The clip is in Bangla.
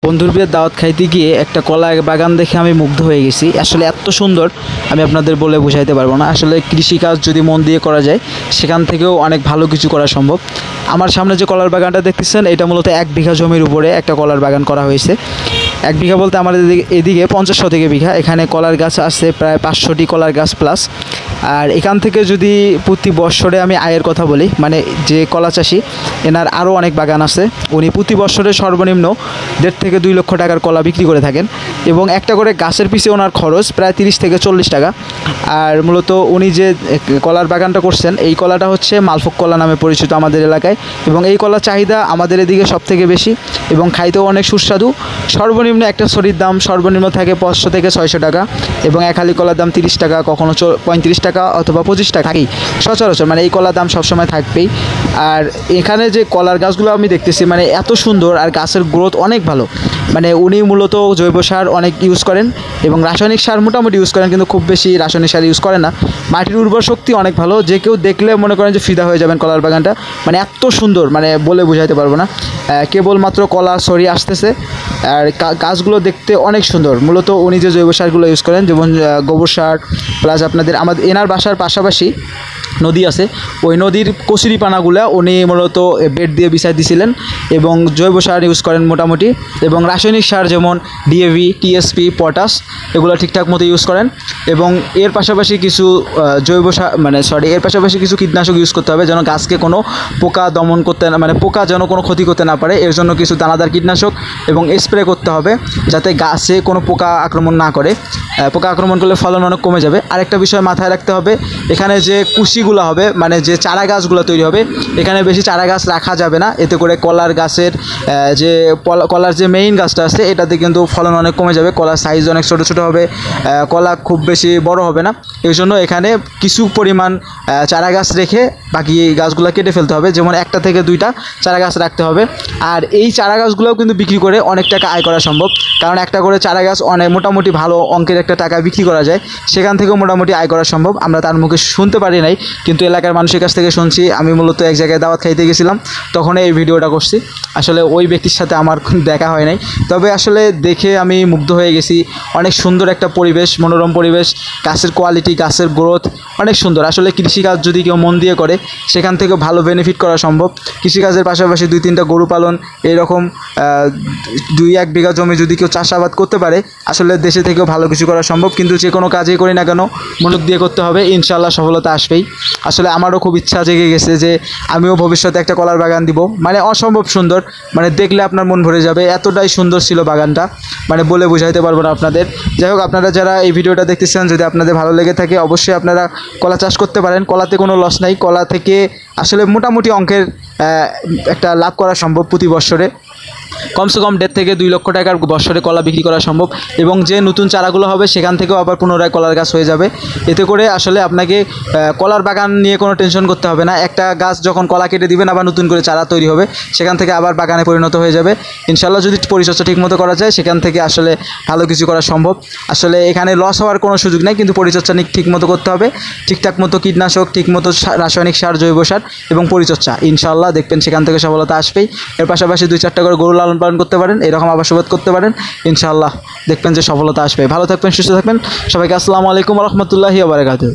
বন্ধুর বিয়ের দাওয়াত খাইতে গিয়ে একটা কলা বাগান দেখে আমি মুগ্ধ হয়ে গেছি। আসলে এত সুন্দর আমি আপনাদের বলে বোঝাইতে পারবো না। আসলে কৃষিকাজ যদি মন দিয়ে করা যায় সেখান থেকেও অনেক ভালো কিছু করা সম্ভব। আমার সামনে যে কলার বাগানটা দেখতেছেন এটা মূলত 1 বিঘা জমির উপরে একটা কলার বাগান করা হয়েছে। 1 বিঘা বলতে আমাদের এদিকে 50 শতকে বিঘা। এখানে কলার গাছ আছে প্রায় 500টি কলার গাছ প্লাস। আর এখান থেকে যদি প্রতি বছরে আমি আয়ের কথা বলি, মানে যে কলা চাষি এনার আরও অনেক বাগান আছে, উনি প্রতি বছরে সর্বনিম্ন 1.5 থেকে 2 লক্ষ টাকার কলা বিক্রি করে থাকেন এবং একটা করে গাছের পিছে ওনার খরচ প্রায় 30 থেকে 40 টাকা। আর মূলত উনি যে কলার বাগানটা করছেন এই কলাটা হচ্ছে মালভোগ কলা নামে পরিচিত আমাদের এলাকায়, এবং এই কলার চাহিদা আমাদের এদিকে সব থেকে বেশি এবং খাইতেও অনেক সুস্বাদু। সর্বনিম্ন একটা ছড়ির দাম সর্বনিম্ন থাকে 500 থেকে 600 টাকা এবং এক হালি কলার দাম 30 টাকা, কখনো 35 টাকা অথবা 25 টাকা থাকেই সচরাচর, মানে এই কলার দাম সবসময় থাকবেই। আর এখানে যে কলার গাছগুলো আমি দেখতেছি মানে এত সুন্দর আর গাছের গ্রোথ অনেক ভালো। মানে উনি মূলত জৈব সার অনেক ইউজ করেন এবং রাসায়নিক সার মোটামুটি ইউজ করেন, কিন্তু খুব বেশি রাসায়নিক সার ইউজ করেন না। মাটির উর্বর শক্তি অনেক ভালো, যে কেউ দেখলে মনে করেন যে ফিদা হয়ে যাবেন কলার বাগানটা। মানে এত সুন্দর, মানে বলে বোঝাইতে পারবো না। কেবলমাত্র কলা ছড়িয়ে আসতেছে আর গাছগুলো দেখতে অনেক সুন্দর। মূলত উনি যে জৈব সারগুলো ইউজ করেন যেমন গোবর সার প্লাস আমাদের এনার বাসার পাশাপাশি নদী আছে, ওই নদীর কচুরি পানাগুলো উনি মূলত বেড দিয়ে বিছাই দিয়েছিলেন এবং জৈব সার ইউজ করেন মোটামুটি, এবং রাসায়নিক সার যেমন ডিএভি, টিএসপি, পটাশ এগুলো ঠিকঠাক মতো ইউজ করেন। এবং এর পাশাপাশি কিছু জৈব সার এর পাশাপাশি কিছু কীটনাশক ইউজ করতে হবে যেন গাছকে কোনো পোকা দমন করতে না, মানে পোকা যেন কোনো ক্ষতি করতে না পারে। এর জন্য কিছু দানাদার কীটনাশক এবং স্প্রে করতে হবে যাতে গাছে কোনো পোকা আক্রমণ না করে। পোকা আক্রমণ করলে ফলন অনেক কমে যাবে। আরেকটা বিষয় মাথায় রাখতে হবে, এখানে যে কুশিগুলো হবে মানে যে চারা গাছগুলো তৈরি হবে এখানে বেশি চারা গাছ রাখা যাবে না, এতে করে কলার গাছের যে কলার যে মেইন গাছটা আছে এটাতে কিন্তু ফলন অনেক কমে যাবে, কলার সাইজ অনেক ছোটো ছোটো হবে, কলা খুব বেশি বড় হবে না। এই জন্য এখানে কিছু পরিমাণ চারা গাছ রেখে বাকি গাছগুলো কেটে ফেলতে হবে, যেমন 1টা থেকে 2টা চারা গাছ রাখতে হবে। আর এই চারা গাছগুলোও কিন্তু বিক্রি করে অনেক টাকা আয় করা সম্ভব, কারণ একটা করে চারা গাছ অনেক মোটামুটি ভালো অঙ্কের একটা টাকা বিক্রি করা যায়, সেখান থেকেও মোটামুটি আয় করা সম্ভব। আমরা তার মুখে শুনতে পারি নাই, কিন্তু এলাকার মানুষের কাছ থেকে শুনছি। আমি মূলত এক জায়গায় দাওয়াত খাইতে গেছিলাম, তখন এই ভিডিওটা করছি। আসলে ওই ব্যক্তির সাথে আমার দেখা হয় নাই, তবে আসলে দেখে আমি মুগ্ধ হয়ে গেছি। অনেক সুন্দর একটা পরিবেশ, মনোরম পরিবেশ, গাছের কোয়ালিটি, গাছের গ্রোথ অনেক সুন্দর। আসলে কৃষিকাজ যদি কেউ মন দিয়ে করে সেখান থেকেও ভালো বেনিফিট করা সম্ভব। কৃষিকাজের পাশাপাশি 2-3টা গরু পালন, এইরকম 2-1 বিঘা জমি যদি কেউ চাষাবাদ করতে পারে আসলে দেশে থেকেও ভালো কিছু করা সম্ভব। কিন্তু যে কোনো কাজেই করি না কেন মনোযোগ দিয়ে করতে হবে, ইনশাআল্লাহ সফলতা আসবেই। আসলে আমারও খুব ইচ্ছা জেগে গেছে যে আমিও ভবিষ্যতে একটা কলার বাগান দিব, মানে অসম্ভব সুন্দর, মানে দেখলে আপনার মন ভরে যাবে, এতটাই সুন্দর ছিল বাগানটা, মানে বলে বোঝাইতে পারবো না আপনাদের। যাই হোক, আপনারা যারা এই ভিডিওটা দেখতেছেন যদি আপনাদের ভালো লেগে থাকে অবশ্যই আপনারা কলা চাষ করতে পারেন। কলাতে কোনো লস নাই, কলা থেকে আসলে মোটামুটি অঙ্কের একটা লাভ করা সম্ভব। প্রতি বছরে কমসে কম 1.5 থেকে 2 লক্ষ টাকার বছরে কলা বিক্রি করা সম্ভব, এবং যে নতুন চারাগুলো হবে সেখান থেকেও আবার পুনরায় কলার গাছ হয়ে যাবে। এতে করে আসলে আপনাকে কলার বাগান নিয়ে কোনো টেনশন করতে হবে না। একটা গাছ যখন কলা কেটে দিবেন আবার নতুন করে চারা তৈরি হবে, সেখান থেকে আবার বাগানে পরিণত হয়ে যাবে ইনশাআল্লাহ। যদি পরিচর্যা ঠিকমতো করা যায় সেখান থেকে আসলে ভালো কিছু করা সম্ভব। আসলে এখানে লস হওয়ার কোনো সুযোগ নেই, কিন্তু পরিচর্যা ঠিকমতো করতে হবে, ঠিকঠাক মতো কীটনাশক, ঠিকমতো রাসায়নিক সার, জৈব সার এবং পরিচর্যা, ইনশাআল্লাহ দেখবেন সেখান থেকে সফলতা আসবেই। এর পাশাপাশি 2-4টা করে গরু লালন পালন করতে পারেন, এরকম আবাসবাদ করতে পারেন, ইনশাআল্লাহ দেখবেন যে সফলতা আসবে। ভালো থাকবেন, সুস্থ থাকবেন। সবাইকে আসসালামু আলাইকুম ওয়া রাহমাতুল্লাহি ওয়া বারাকাতুহু।